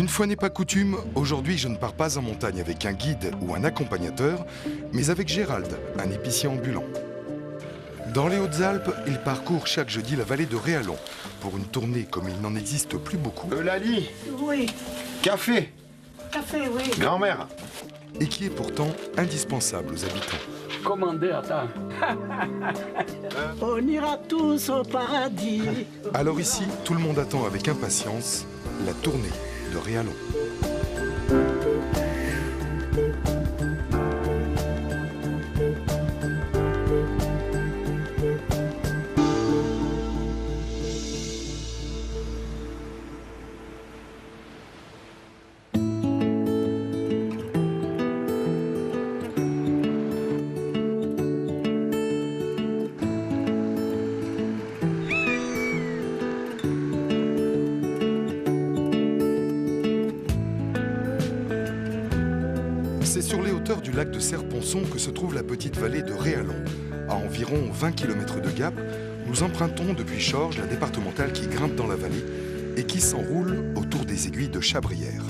Une fois n'est pas coutume, aujourd'hui je ne pars pas en montagne avec un guide ou un accompagnateur, mais avec Gérald, un épicier ambulant. Dans les Hautes-Alpes, il parcourt chaque jeudi la vallée de Réalon pour une tournée comme il n'en existe plus beaucoup. Eulalie. Oui. Café. Café, oui. Grand-mère. Et qui est pourtant indispensable aux habitants. Commandez à table. On ira tous au paradis. Alors ici, tout le monde attend avec impatience la tournée de Réalon. C'est sur les hauteurs du lac de Serponçon que se trouve la petite vallée de Réalon. À environ 20 km de Gap, nous empruntons depuis Chorges la départementale qui grimpe dans la vallée et qui s'enroule autour des aiguilles de Chabrières.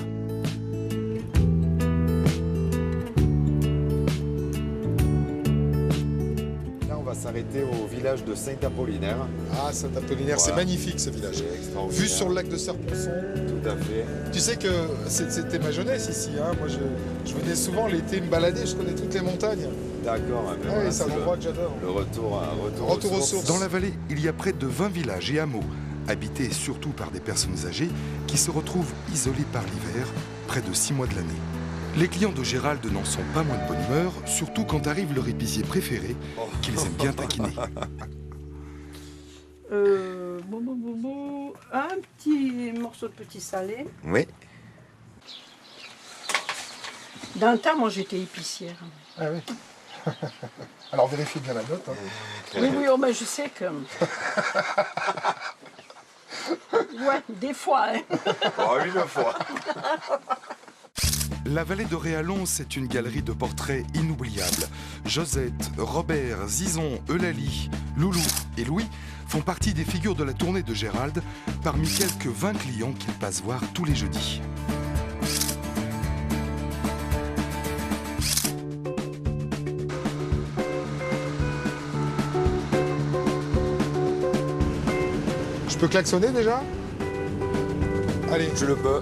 Là, on va s'arrêter au village de Saint-Apollinaire. Ah, Saint-Apollinaire, Voilà. c'est magnifique ce village. C'est extraordinaire. Vue sur le lac de Serponçon. Tout à fait. Tu sais que c'était ma jeunesse ici. Hein. Moi, je venais souvent l'été me balader, je connais toutes les montagnes. D'accord. hein, mais Ouais, voilà, c'est un endroit que j'adore. le retour Retour aux sources. Dans la vallée, il y a près de 20 villages et hameaux, habités surtout par des personnes âgées qui se retrouvent isolées par l'hiver, près de 6 mois de l'année. Les clients de Gérald n'en sont pas moins de bonne humeur, surtout quand arrive leur épicier préféré, qu'ils aiment bien taquiner. Un petit morceau de petit salé. Oui. Dans le temps, moi, j'étais épicière. Ah oui. Alors vérifie bien la note. Hein. Oui, oh, mais je sais que... Ouais, des fois. Hein. Oh, une fois. La vallée de Réalon, c'est une galerie de portraits inoubliables. Josette, Robert, Zizon, Eulalie, Loulou et Louis font partie des figures de la tournée de Gérald, parmi quelques 20 clients qu'il passe voir tous les jeudis. Je peux klaxonner déjà? Allez. Je le peux.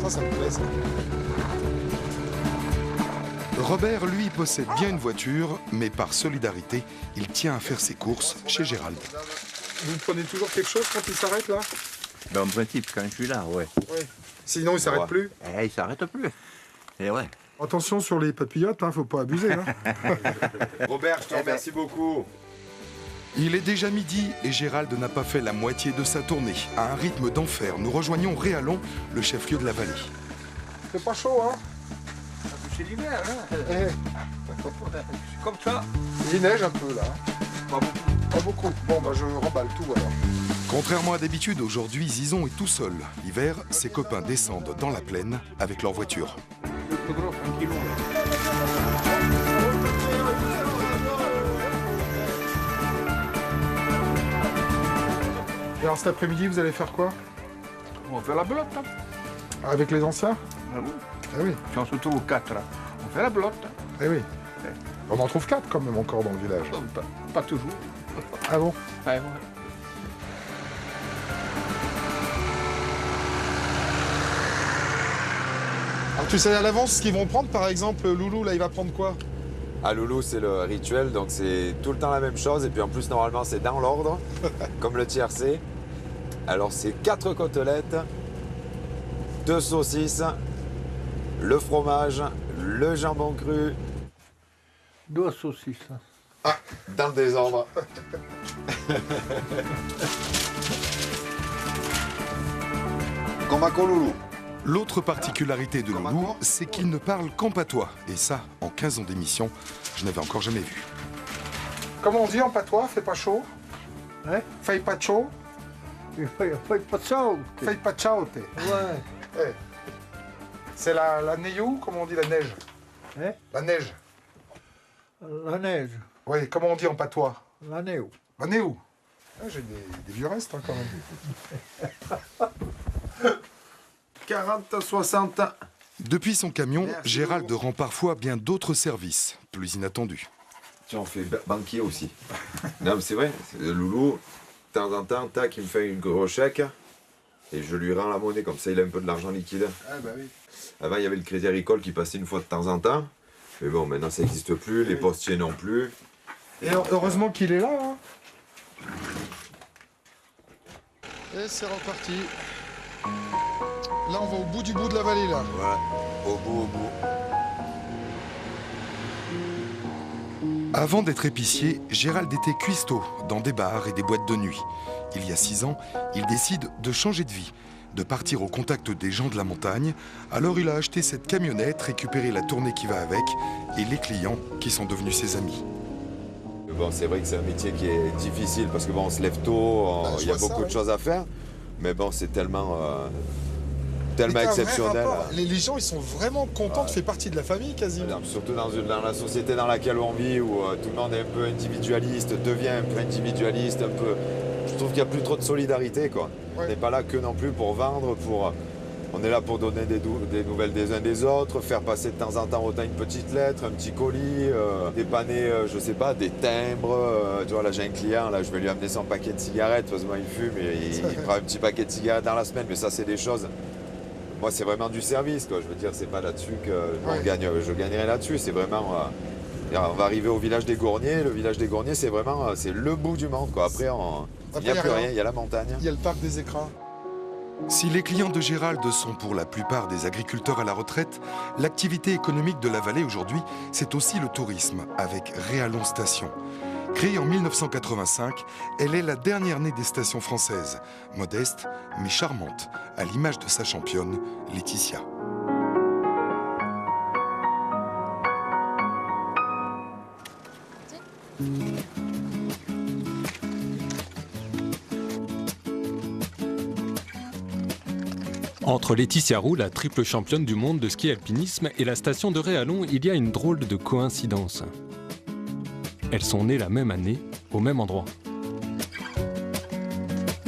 Ça me plaît ça. Robert, lui, possède bien une voiture, mais par solidarité, il tient à faire ses courses chez Gérald. Vous prenez toujours quelque chose quand il s'arrête là? Ben, en principe, quand je suis là, ouais. Oui. Sinon il s'arrête Ouais. plus. Il s'arrête plus. Et ouais. Attention sur les papillotes, hein, faut pas abuser. Hein. Robert, je te remercie beaucoup. Il est déjà midi et Gérald n'a pas fait la moitié de sa tournée. À un rythme d'enfer, nous rejoignons Réalon, le chef-lieu de la vallée. C'est pas chaud, hein? C'est l'hiver, hein. Eh, C'est comme ça. il neige un peu là. Pas beaucoup. Pas beaucoup. Bon, bah je remballe tout alors. Contrairement à d'habitude, aujourd'hui, Zizon est tout seul. L'hiver, ses copains descendent dans la plaine avec leur voiture. Le plus gros, tranquillou. Et alors cet après-midi, vous allez faire quoi? On fait la belote. Hein. Avec les anciens? Ah oui. Eh oui, Si on se trouve 4, on fait la belote. eh oui. On en trouve 4 quand même encore dans le village. Pas toujours. Ah bon? Ouais, ouais. Alors tu sais à l'avance ce qu'ils vont prendre par exemple, Loulou là il va prendre quoi? À Loulou, c'est le rituel, donc c'est tout le temps la même chose. Et puis en plus, normalement, c'est dans l'ordre, comme le tiercé. Alors, c'est 4 côtelettes, 2 saucisses, le fromage, le jambon cru, 2 saucisses. Ah, dans le désordre. Comaco Loulou. L'autre particularité de Loulou, c'est qu'il ne parle qu'en patois. Et ça, en 15 ans d'émission, je n'avais encore jamais vu. Comment on dit en patois? Fait pas chaud? Hein? Fait pas chaud? Il fait pas de ça. Fait pas chaud. Ouais. Eh. C'est la neigou, comment on dit la neige? Hein? La neige. La neige. Oui, comment on dit en patois? La néo. La neigou. Ah, j'ai des vieux restes hein, quand même. 40, 60. Depuis son camion, Merci Gérald beaucoup. rend parfois bien d'autres services, plus inattendus. Tiens, on fait banquier aussi. Non, mais c'est vrai, le loulou, de temps en temps, tac, il me fait un gros chèque et je lui rends la monnaie, comme ça il a un peu de l'argent liquide. Ah bah oui. Avant, il y avait le crédit agricole qui passait une fois de temps en temps. Mais bon, maintenant ça n'existe plus, les postiers non plus. Et heureusement qu'il est là. Hein. Et c'est reparti. Là, on va au bout du bout de la vallée, là. Voilà, au bout. Avant d'être épicier, Gérald était cuistot dans des bars et des boîtes de nuit. Il y a 6 ans, il décide de changer de vie, de partir au contact des gens de la montagne. Alors il a acheté cette camionnette, récupéré la tournée qui va avec et les clients qui sont devenus ses amis. Bon, c'est vrai que c'est un métier qui est difficile parce que bon, on se lève tôt, je il y a vois ça, beaucoup de ouais. choses à faire. Mais bon, c'est tellement Mais t'as un vrai exceptionnel. rapport. Les gens, ils sont vraiment contents, tu fais partie de la famille quasiment. Surtout dans la société dans laquelle on vit, où tout le monde est un peu individualiste, devient un peu individualiste, un peu... Je trouve qu'il n'y a plus trop de solidarité, quoi. Ouais. On n'est pas là que non plus pour vendre, on est là pour donner des nouvelles des uns des autres, faire passer de temps en temps autant une petite lettre, un petit colis, dépanner, je sais pas, des timbres. Tu vois, là j'ai un client, là je vais lui amener son paquet de cigarettes, parce que moi il fume et il prend un petit paquet de cigarettes dans la semaine, mais ça c'est des choses... Moi c'est vraiment du service, quoi. Je veux dire, c'est pas là-dessus que Ouais. je gagnerai là-dessus, c'est vraiment... on va arriver au village des Gourniers, le village des Gourniers c'est vraiment c'est le bout du monde, quoi. Après, il n'y a plus rien, il y a la montagne. Il y a le parc des écrins. Si les clients de Gérald sont pour la plupart des agriculteurs à la retraite, l'activité économique de la vallée aujourd'hui, c'est aussi le tourisme, avec Réalon Station. Créée en 1985, elle est la dernière née des stations françaises, modeste mais charmante, à l'image de sa championne, Laetitia. Entre Laetitia Roux, la triple championne du monde de ski alpinisme, et la station de Réalon, il y a une drôle de coïncidence. Elles sont nées la même année, au même endroit.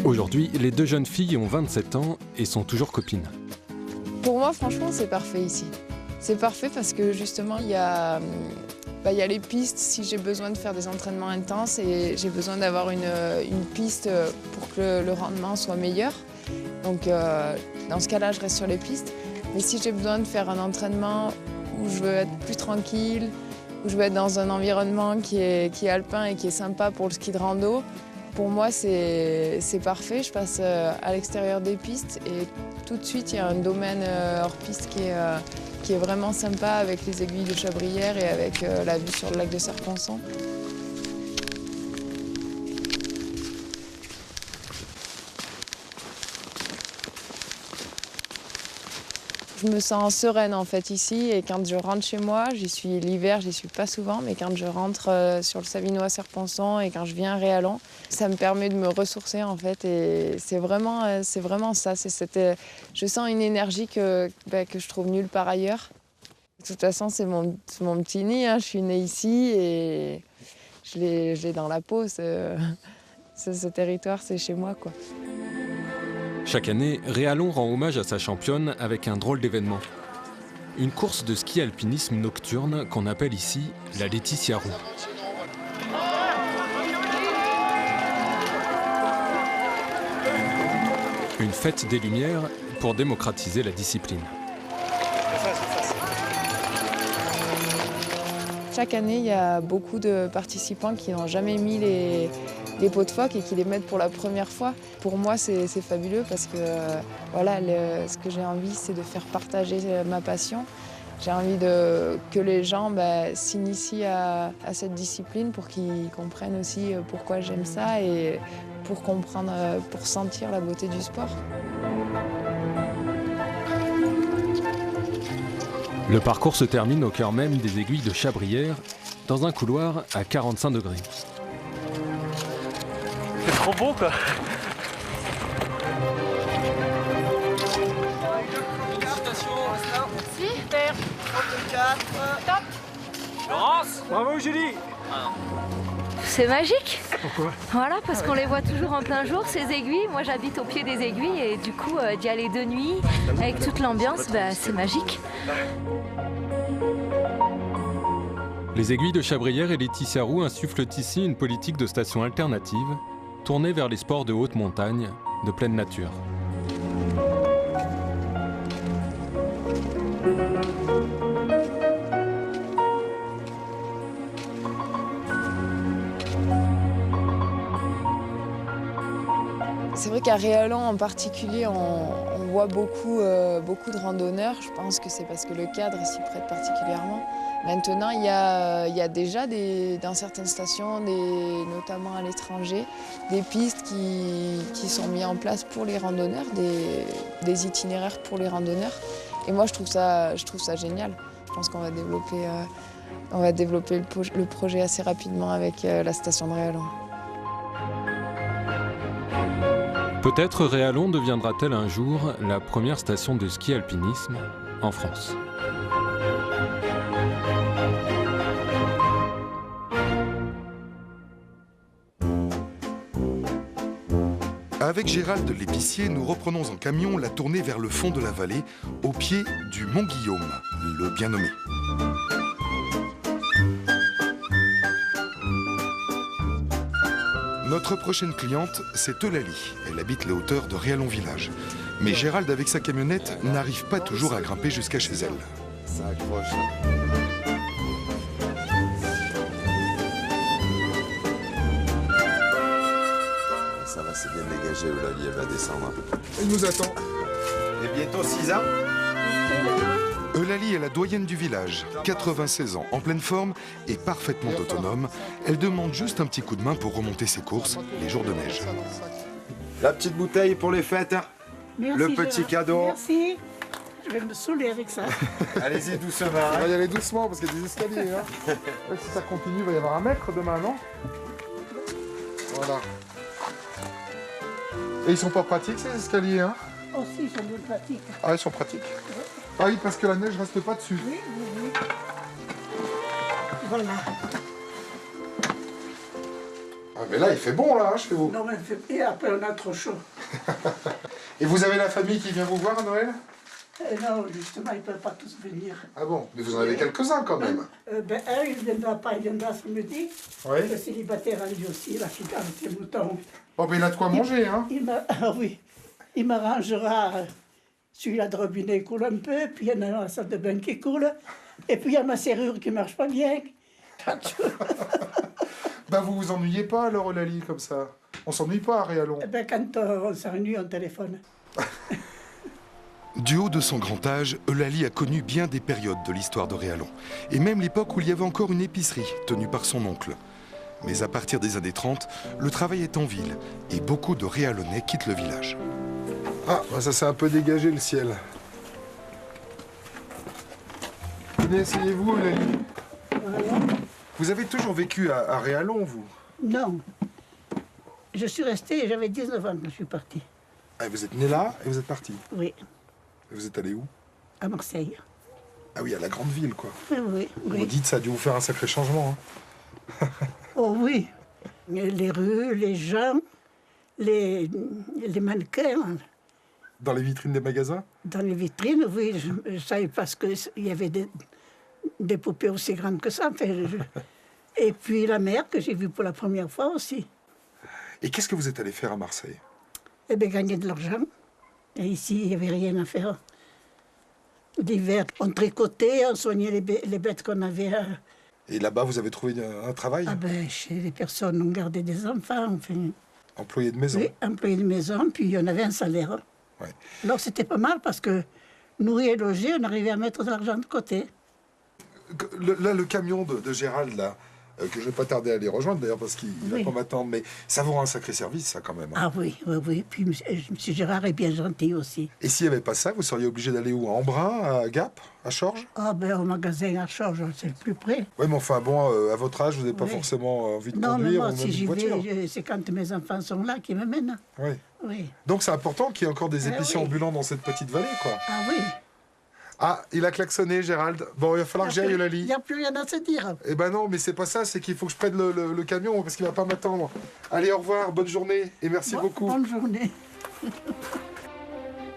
Aujourd'hui, les deux jeunes filles ont 27 ans et sont toujours copines. Pour moi, franchement, c'est parfait ici. C'est parfait parce que justement, il y a les pistes si j'ai besoin de faire des entraînements intenses et j'ai besoin d'avoir une piste pour que le rendement soit meilleur. Donc dans ce cas-là, je reste sur les pistes. Mais si j'ai besoin de faire un entraînement où je veux être plus tranquille, où je veux être dans un environnement qui est alpin et qui est sympa pour le ski de rando, pour moi, c'est parfait. Je passe à l'extérieur des pistes et tout de suite, il y a un domaine hors piste qui est vraiment sympa avec les aiguilles de Chabrières et avec la vue sur le lac de Serponçon. Je me sens sereine en fait ici et quand je rentre chez moi, j'y suis l'hiver, j'y suis pas souvent, mais quand je rentre sur le Savinois Serponçon et quand je viens à Réalon, ça me permet de me ressourcer en fait et c'est vraiment ça. Je sens une énergie que je trouve nulle part ailleurs. De toute façon, c'est mon petit nid, hein. Je suis née ici et je l'ai dans la peau. Ce territoire, c'est chez moi, quoi. Chaque année, Réalon rend hommage à sa championne avec un drôle d'événement. Une course de ski alpinisme nocturne qu'on appelle ici la Laetitia Roux. Une fête des Lumières pour démocratiser la discipline. Chaque année, il y a beaucoup de participants qui n'ont jamais mis les pots de phoque et qui les mettent pour la première fois. Pour moi, c'est fabuleux parce que voilà, ce que j'ai envie, c'est de faire partager ma passion. J'ai envie que les gens s'initient à cette discipline pour qu'ils comprennent aussi pourquoi j'aime ça et pour comprendre, pour sentir la beauté du sport. Le parcours se termine au cœur même des aiguilles de Chabrières, dans un couloir à 45 degrés. C'est trop beau, quoi. Merci. Super. 34. Top. Laurence. Bravo, Julie. C'est magique. Pourquoi? Voilà, parce qu'on les voit toujours en plein jour, ces aiguilles. Moi, j'habite au pied des aiguilles et du coup, d'y aller de nuit, avec toute l'ambiance, bah, c'est magique. Les aiguilles de Chabrières et Laetitia Roux insufflent ici une politique de station alternative, tournée vers les sports de haute montagne, de pleine nature. C'est vrai qu'à Réalon en particulier, on voit beaucoup de randonneurs. Je pense que c'est parce que le cadre s'y prête particulièrement. Maintenant, il y a déjà dans certaines stations, notamment à l'étranger, des pistes qui sont mises en place pour les randonneurs, des itinéraires pour les randonneurs. Et moi, je trouve ça génial. Je pense qu'on va développer le projet assez rapidement avec la station de Réalon. Peut-être Réalon deviendra-t-elle un jour la première station de ski alpinisme en France. Avec Gérald l'épicier, nous reprenons en camion la tournée vers le fond de la vallée, au pied du Mont Guillaume, le bien nommé. Notre prochaine cliente, c'est Eulalie. Elle habite les hauteurs de Réalon Village. Mais Gérald, avec sa camionnette, n'arrive pas toujours à grimper jusqu'à chez elle. Ça accroche. Ça va, c'est bien dégagé, Eulalie, elle va descendre. Il nous attend. Et bientôt 6 ans. Eulalie est la doyenne du village, 96 ans, en pleine forme et parfaitement autonome. Elle demande juste un petit coup de main pour remonter ses courses les jours de neige. La petite bouteille pour les fêtes. Merci, le petit Gérard. cadeau. Merci. Je vais me saouler avec ça. Allez-y doucement. On va y aller doucement parce qu'il y a des escaliers. Hein. Ouais, si ça continue, il va y avoir 1 mètre demain, non? Voilà. Et ils sont pas pratiques ces escaliers, hein? Aussi, ils sont bien pratiques. Ah, ils sont pratiques. Ah oui, parce que la neige reste pas dessus. Oui, oui, oui. Voilà. Ah, mais là, il fait bon, là, hein, chez vous. Non, mais et après, on a trop chaud. Et vous avez la famille qui vient vous voir à Noël? Non, justement, ils ne peuvent pas tous venir. Ah bon? Mais vous en avez quelques-uns quand même. Un, il ne viendra pas, il viendra samedi. Oui. Le célibataire, lui aussi, la fille avec les moutons. Oh, mais il a de quoi manger, hein? Ah oui, il m'arrangera. Celui-là de robinet coule un peu, puis il y en a dans la salle de bain qui coule, et puis il y a ma serrure qui ne marche pas bien. Bah vous vous ennuyez pas alors, Eulalie, comme ça? On s'ennuie pas à Réalon. Eh ben, quand on s'ennuie, on téléphone. Du haut de son grand âge, Eulalie a connu bien des périodes de l'histoire de Réalon, et même l'époque où il y avait encore une épicerie tenue par son oncle. Mais à partir des années 30, le travail est en ville, et beaucoup de Réalonnais quittent le village. Ah, bah ça s'est un peu dégagé le ciel. Venez, essayez-vous, Eulalie. Voilà. Vous avez toujours vécu à Réalon, vous? Non. Je suis restée, j'avais 19 ans quand je suis partie. Ah, vous êtes né là et vous êtes parti. Oui, Et vous êtes allé où? à Marseille. Ah oui, à la grande ville, quoi. Oui, oui, Vous oui. dites, ça a dû vous faire un sacré changement. Hein. Oh oui. Les rues, les gens, les mannequins. Dans les vitrines des magasins? Dans les vitrines, oui, je savais pas qu'il y avait des poupées aussi grandes que ça. Enfin, Et puis la mer que j'ai vue pour la première fois aussi. Et qu'est-ce que vous êtes allé faire à Marseille? Eh bien, gagner de l'argent. Et ici, il n'y avait rien à faire. L'hiver, on tricotait, on soignait les bêtes qu'on avait. Et là-bas, vous avez trouvé un travail? Ah ben, chez les personnes, on gardait des enfants, enfin. Employé de maison? Oui, employé de maison, puis on avait un salaire. Ouais. Alors c'était pas mal parce que nourrir et loger, on arrivait à mettre de l'argent de côté. Là, le camion de Gérald, là, que je vais pas tarder à aller rejoindre d'ailleurs parce qu'il va Oui. pas m'attendre, mais ça vous rend un sacré service, ça, quand même. Hein. Ah oui, oui, oui. Puis M. Gérard est bien gentil aussi. Et s'il n'y avait pas ça, vous seriez obligé d'aller où? À Embrun, à Gap, à Chorges? Ah ben au magasin à Chorges, c'est le plus près. Oui, mais enfin, bon, à votre âge, vous n'avez pas Oui. forcément envie de Non, mais conduire moi, ou même si une j'y voiture. vais, c'est quand mes enfants sont là qui me mènent. Oui. Oui. Donc c'est important qu'il y ait encore des Ah épiciers oui. ambulants dans cette petite vallée, quoi. Ah oui. Ah, il a klaxonné, Gérald. Bon, il va falloir que j'aille, Il Lali. n'y a plus rien à se dire. Eh ben non, mais c'est pas ça, c'est qu'il faut que je prenne le camion parce qu'il va pas m'attendre. Allez, au revoir, bonne journée et merci beaucoup. Bonne journée.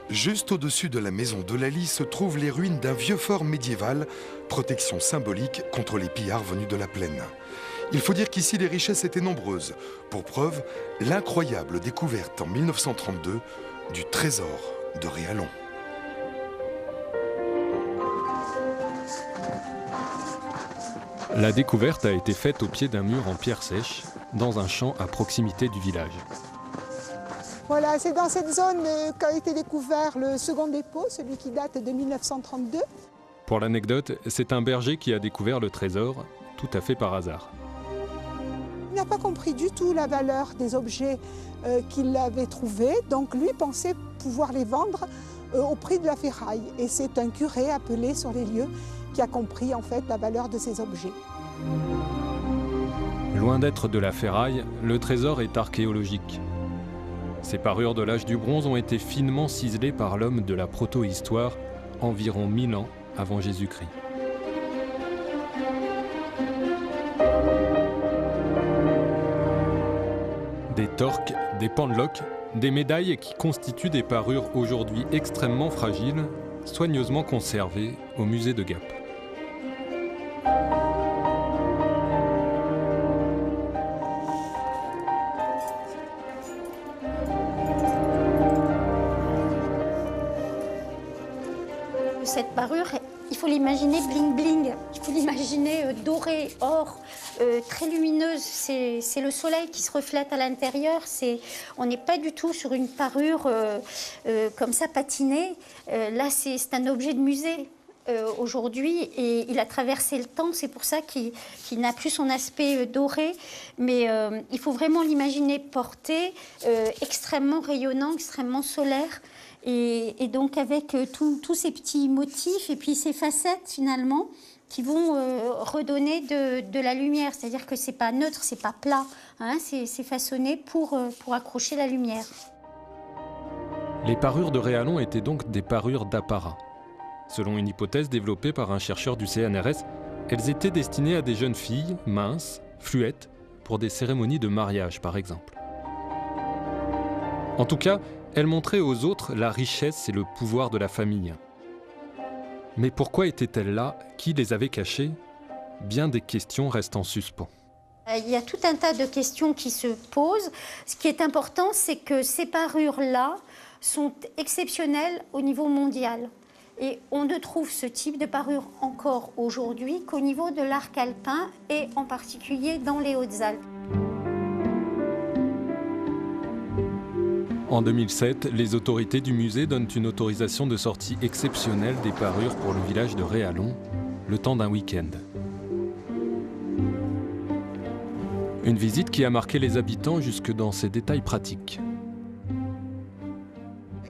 Juste au-dessus de la maison de Lali se trouvent les ruines d'un vieux fort médiéval, protection symbolique contre les pillards venus de la plaine. Il faut dire qu'ici les richesses étaient nombreuses. Pour preuve, l'incroyable découverte en 1932 du trésor de Réalon. La découverte a été faite au pied d'un mur en pierre sèche, dans un champ à proximité du village. Voilà, c'est dans cette zone qu'a été découvert le second dépôt, celui qui date de 1932. Pour l'anecdote, c'est un berger qui a découvert le trésor, tout à fait par hasard. Il n'a pas compris du tout la valeur des objets qu'il avait trouvés, donc lui pensait pouvoir les vendre au prix de la ferraille. Et c'est un curé appelé sur les lieux qui a compris en fait la valeur de ces objets. Loin d'être de la ferraille, le trésor est archéologique. Ces parures de l'âge du bronze ont été finement ciselées par l'homme de la proto-histoire environ 1000 ans avant Jésus-Christ. Des torques, des pendeloques, des médailles qui constituent des parures aujourd'hui extrêmement fragiles, soigneusement conservées au musée de Gap. Cette parure, il faut l'imaginer bling-bling, il faut l'imaginer dorée, or, très lumineuse. C'est le soleil qui se reflète à l'intérieur. On n'est pas du tout sur une parure comme ça patinée. Là, c'est un objet de musée. Aujourd'hui, et il a traversé le temps, c'est pour ça qu'il n'a plus son aspect doré, mais il faut vraiment l'imaginer porté, extrêmement rayonnant, extrêmement solaire, et donc avec tous ces petits motifs et puis ces facettes finalement qui vont redonner de la lumière, c'est-à-dire que c'est pas neutre, c'est pas plat, hein, c'est façonné pour accrocher la lumière. Les parures de Réalon étaient donc des parures d'apparat. Selon une hypothèse développée par un chercheur du CNRS, elles étaient destinées à des jeunes filles, minces, fluettes, pour des cérémonies de mariage par exemple. En tout cas, elles montraient aux autres la richesse et le pouvoir de la famille. Mais pourquoi étaient-elles là? Qui les avait cachées? Bien des questions restent en suspens. Il y a tout un tas de questions qui se posent. Ce qui est important, c'est que ces parures-là sont exceptionnelles au niveau mondial. Et on ne trouve ce type de parure encore aujourd'hui qu'au niveau de l'arc alpin et en particulier dans les Hautes-Alpes. En 2007, les autorités du musée donnent une autorisation de sortie exceptionnelle des parures pour le village de Réalon, le temps d'un week-end. Une visite qui a marqué les habitants jusque dans ses détails pratiques.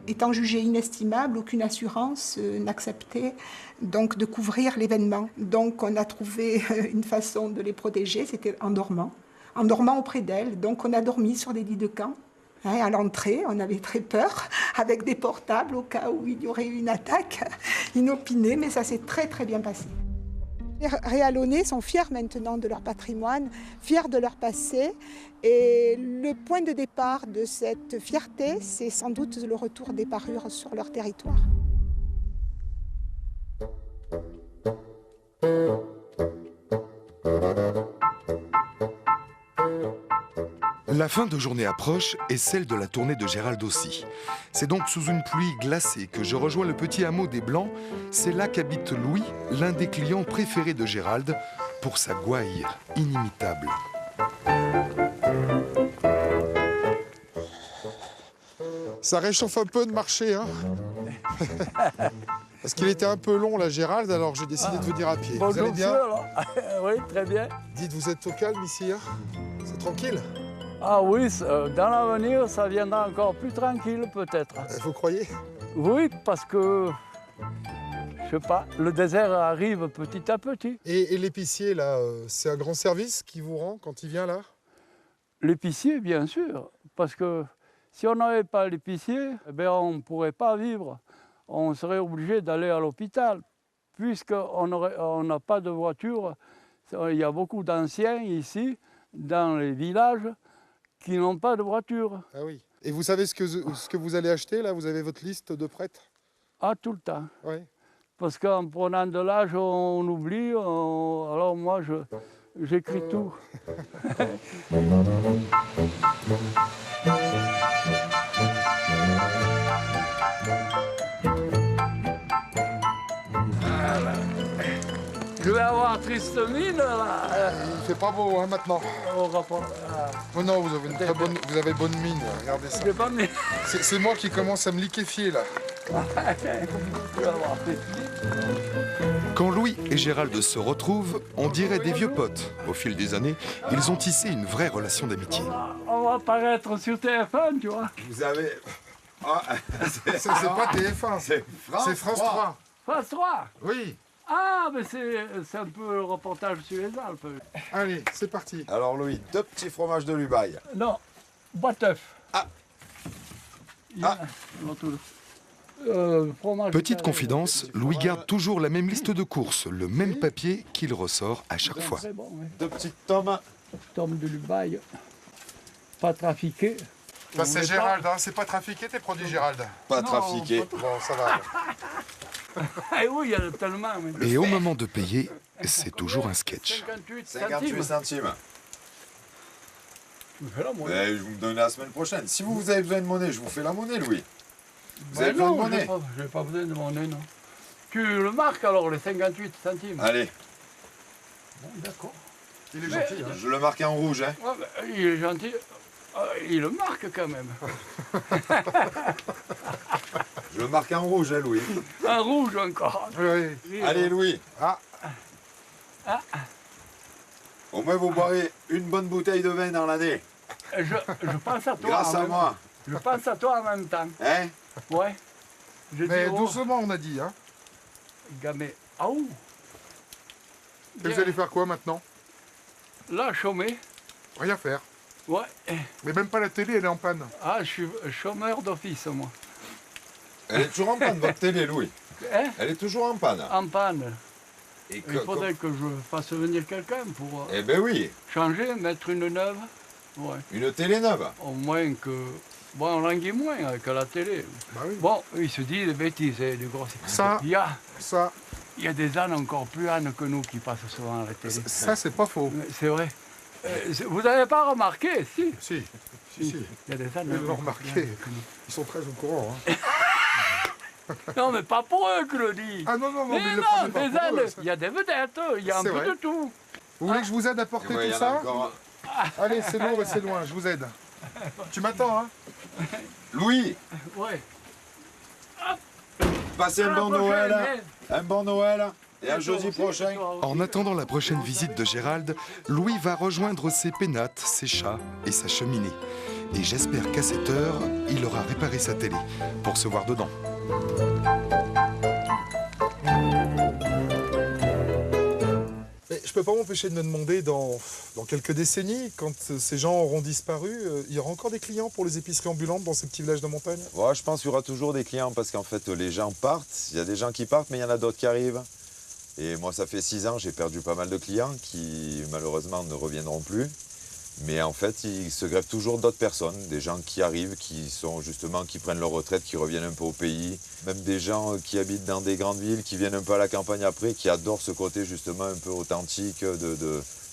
Étant jugé inestimable, aucune assurance n'acceptait donc de couvrir l'événement. Donc on a trouvé une façon de les protéger, c'était en dormant auprès d'elles. Donc on a dormi sur des lits de camp. À l'entrée, on avait très peur, avec des portables au cas où il y aurait eu une attaque inopinée, mais ça s'est très très bien passé. Les Réalonnais sont fiers maintenant de leur patrimoine, fiers de leur passé, et le point de départ de cette fierté, c'est sans doute le retour des parures sur leur territoire. La fin de journée approche et celle de la tournée de Gérald aussi. C'est donc sous une pluie glacée que je rejoins le petit hameau des Blancs. C'est là qu'habite Louis, l'un des clients préférés de Gérald, pour sa gouaille inimitable. Ça réchauffe un peu de marcher, hein. Parce qu'il était un peu long, là, Gérald, alors j'ai décidé de venir à pied. Vous allez bien? Oui, très bien. Dites, vous êtes au calme ici, hein? C'est tranquille? Ah oui, dans l'avenir, ça viendra encore plus tranquille, peut-être. Vous croyez? Oui, parce que, je sais pas, le désert arrive petit à petit. Et l'épicier, là, c'est un grand service qui vous rend quand il vient, là? L'épicier, bien sûr, parce que si on n'avait pas l'épicier, eh bien, on ne pourrait pas vivre. on serait obligé d'aller à l'hôpital, puisqu'on n'a pas de voiture. Il y a beaucoup d'anciens ici, dans les villages, qui n'ont pas de voiture. Ah oui. Et vous savez ce que vous allez acheter, là? Vous avez votre liste de prêtres? Ah, tout le temps. Oui. Parce qu'en prenant de l'âge, on oublie. Alors moi, j'écris tout. Je vais avoir triste mine, là. C'est pas beau, hein, maintenant. Au rapport. Oh non, vous avez bonne mine, regardez ça. J'ai pas mis. C'est moi qui commence à me liquéfier, là. Quand Louis et Gérald se retrouvent, on dirait des vieux potes. Au fil des années, ils ont tissé une vraie relation d'amitié. On va apparaître sur TF1, tu vois. Vous avez... Ah, c'est pas TF1, c'est France 3. France 3? Oui. Ah, mais c'est un peu le reportage sur les Alpes. Allez, c'est parti. Alors Louis, 2 petits fromages de Lubaï. Non, boîte-œuf. Ah. Petite confidence, Louis garde toujours la même liste de courses, le même papier qu'il ressort à chaque fois. Bon, oui. 2 petites tomes. Tomes de Lubaï, pas trafiqué. Ça, c'est Gérald, hein. C'est pas trafiqué tes produits, Gérald? Pas trafiqué. Bon, ça va. Eh oui, il y en a tellement. Mais... Et au moment de payer, c'est toujours un sketch. 58 centimes. Tu me fais la monnaie. Je vous donne la semaine prochaine. Si vous avez besoin de monnaie, je vous fais la monnaie, Louis. Vous avez non, besoin de monnaie? Je n'ai pas besoin de monnaie, non. Tu le marques alors, les 58 centimes. Allez. Bon, d'accord. Il est gentil, hein. Je le marque en rouge, hein. Ouais, il est gentil. Il le marque quand même. Je le marque en rouge, hein, Louis. En rouge encore. Oui. Allez, Louis. Ah. Au moins, vous boirez une bonne bouteille de vin dans l'année. Je pense à toi. Grâce à moi. Je pense à toi en même temps. Hein? Ouais. Mais doucement, on a dit, hein. Gamé. Ah où? Et vous allez faire quoi maintenant? Là, chômer. Rien faire. Ouais. Mais même pas la télé, elle est en panne. Ah, je suis chômeur d'office, moi. Elle est toujours en panne, votre télé, Louis. Hein? Elle est toujours en panne. En panne. Et Il faudrait que je fasse venir quelqu'un pour Eh ben oui. changer, mettre une neuve. Ouais. Une télé neuve. Au moins que... Bon, on languit moins avec la télé. Bah oui. Bon, il se dit des bêtises, des grosses... Ça, il y a des ânes encore plus ânes que nous qui passent souvent à la télé. Ça, c'est pas faux. C'est vrai. Vous n'avez pas remarqué, si? Si. Il y a des ânes. Ils l'ont remarqué. Ils sont très au courant. Hein. Non, mais pas pour eux que je le dis. Ah non, mais Mais le non, prenez pas des pour eux, ânes, il y a des vedettes, il y a un C'est peu vrai. de tout. Vous voulez que je vous aide à porter Ouais, tout y en a ça? encore. Allez, c'est long, mais c'est loin, je vous aide. Tu m'attends, hein? Louis, Ouais. passez un À la bon prochaine, Noël. hein. Un bon Noël. Et à jeudi prochain. En attendant la prochaine visite de Gérald, Louis va rejoindre ses pénates, ses chats et sa cheminée. Et j'espère qu'à cette heure, il aura réparé sa télé pour se voir dedans. Mais je peux pas m'empêcher de me demander, dans quelques décennies, quand ces gens auront disparu, il y aura encore des clients pour les épiceries ambulantes dans ces petits villages de montagne? Ouais, je pense qu'il y aura toujours des clients parce qu'en fait, les gens partent. Il y a des gens qui partent, mais il y en a d'autres qui arrivent. Et moi, ça fait 6 ans, j'ai perdu pas mal de clients qui, malheureusement, ne reviendront plus. Mais en fait, il se greffe toujours d'autres personnes, des gens qui arrivent, qui prennent leur retraite, qui reviennent un peu au pays. Même des gens qui habitent dans des grandes villes, qui viennent un peu à la campagne après, qui adorent ce côté justement un peu authentique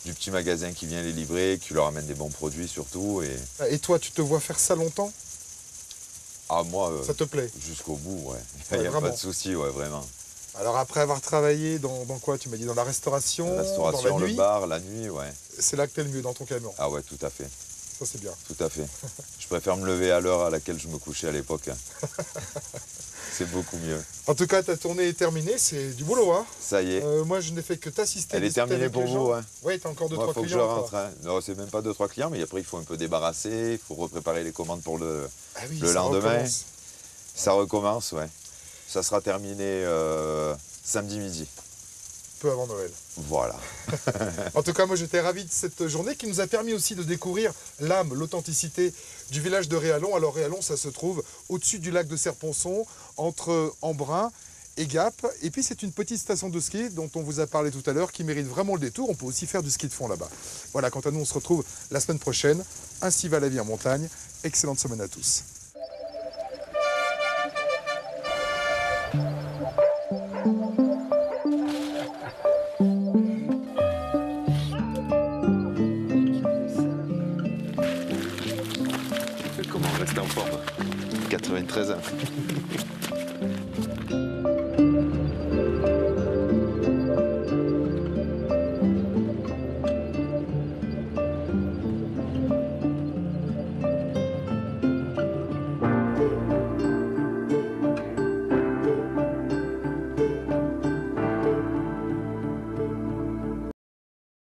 du petit magasin qui vient les livrer, qui leur amène des bons produits surtout. Et toi, tu te vois faire ça longtemps? Ah, moi, Ça te plaît? jusqu'au bout, ouais. Ouais, Il n'y a pas vraiment. de souci, ouais, vraiment. Alors après avoir travaillé dans quoi? Tu m'as dit dans la restauration, La restauration, dans la le nuit, bar, la nuit, ouais. c'est là que t'es le mieux dans ton camion. Ah ouais, tout à fait. Ça, c'est bien. Tout à fait. Je préfère me lever à l'heure à laquelle je me couchais à l'époque. C'est beaucoup mieux. En tout cas, ta tournée est terminée, c'est du boulot, hein? Ça y est. Moi, je n'ai fait que t'assister. Elle est discuter terminée avec pour les gens. vous, hein? Oui, t'as encore 2-3 Moi, clients. il faut que je encore. rentre. Hein. Non, c'est même pas 2-3 clients, mais après, il faut un peu débarrasser, il faut repréparer les commandes pour le Oui, le ça lendemain. recommence. Ça recommence, ouais. Ça sera terminé samedi midi. peu avant Noël. Voilà. En tout cas, moi j'étais ravi de cette journée qui nous a permis aussi de découvrir l'âme, l'authenticité du village de Réallon. Alors Réallon, ça se trouve au-dessus du lac de Serponçon, entre Embrun et Gap. Et puis c'est une petite station de ski dont on vous a parlé tout à l'heure qui mérite vraiment le détour. On peut aussi faire du ski de fond là-bas. Voilà, quant à nous, on se retrouve la semaine prochaine. Ainsi va la vie en montagne. Excellente semaine à tous. Comment rester en forme? 93 ans.